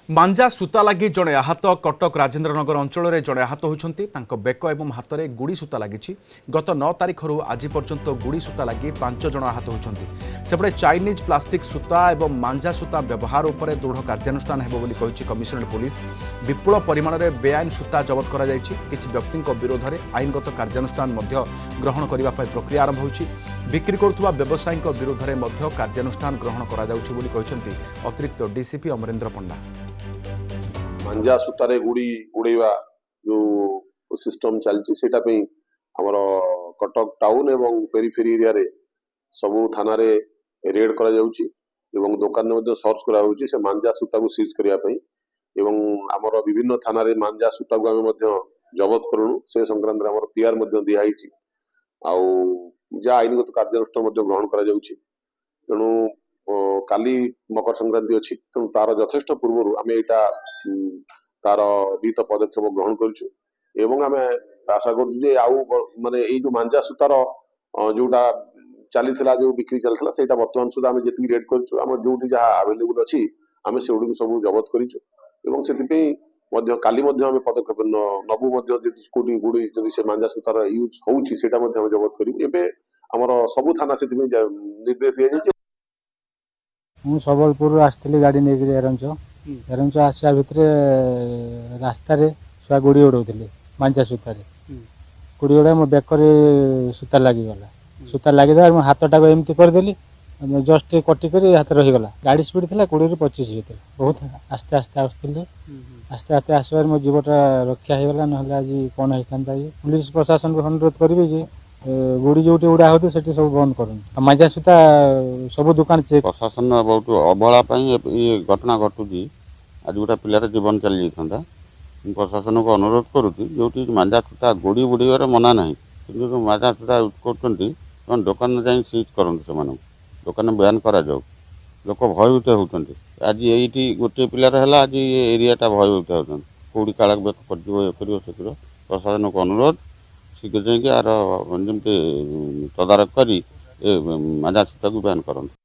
मांजा सूता लगी जड़े आहत कटक राजेन्द्रनगर अंचल जड़े आहत होती बेक और हाथ में गुड़ी सूता लगी गत 9 तारिख आज पर्यंत गुड़ी सूता लगी 5 जन आहत होती सेपटे चाइनीज प्लास्टिक सूता और मांजा सूता व्यवहार उपर दृढ़ कार्यानुष्ठान हो कमिशनरेट पुलिस विपुल परिमाण में बेआईन सूता जबत कर व्यक्ति विरोध में आईनगत कार्यानुष्ठान ग्रहण करने प्रक्रिया आरंभ होती बिक्री करुवा व्यवसायी विरोध में कार्यानुष्ठान ग्रहण कर अतिरिक्त डीसीपी अमरेन्द्र पंडा। मांजा सूतारे गुड़ी उड़ेवा जो सिस्टम चलती सेटा पे हमर कटक टाउन एवं पेरीफेरी एरिया रे सबु थाना रे रेड करा जाउची एवं दुकान में मध्य सर्च करा होउची से मांजा सूता को सीज करिया पई एवं हमर विभिन्न थाना रे मांजा सूता को हमें मध्य जबत करूनु से संक्रांत रे हमर पीआर मध्य दिया हिची आउ जा आईनगत कार्यानुष्ठान मध्य ग्रहण करा जाउची तेणु काली मकर संक्रांति अच्छी तेणु तार यथेष्ट पूर्व आम यहाँ तार विहित पदक्षेप ग्रहण करें आशा कर माने जो मांजा सूतार जोटा चली जो बिक्री चलता से बर्तमान सुधा आम जी रेड कर जो जहाँ आवेलेबल अच्छी आम से सब जबत कर काली आम पदक्षेप नबू कोटी गुड़ी जदि से मांजा सूतार यूज होउछि सेटा जबत कर सबु थाना से निर्देश दिया जाए। मु सबलपुर आसती गाड़ी नहीं एरंच आसा भितर रास्तार छुआ गुड़ी उड़ाऊली मांजा सूतार गुड़ी उड़ा मो बेकर सूता लगिगला सूता लगिदा मो हाथटा को एमती करदेली जस्ट कटिक हाथ रहीगला गाड़ी स्पीड थी 20-25 भर बहुत आस्ते आस्ते आसती आस्ते आस्ते आसबार मो जीवटा रक्षा होगा ना आज कौन होता पुलिस प्रशासन को अनुरोध करेंगे गुड़ी जो उड़ा होती से सब बंद कर मांजा सूता सब दुकान चेक प्रशासन बहुत अवहेला ये घटना घटुची आज गोटे पिलार जीवन चली जाता प्रशासन को अनुरोध करुँच जो मांजा सूता गुड़ी बुड़े मना ना कि मांजा सूता यूज कर दुकान जा सीज करूँ से दुकान बयान करा लोक भयभीत होती आज ये गोटे पिलार है आज ये एरियाटा भयभीत होती कौड़ी काला बेक कर प्रशासन को अनुरोध शीघ्र जाकि आर जमी तदारख कर मांजा सूता को बयान करते।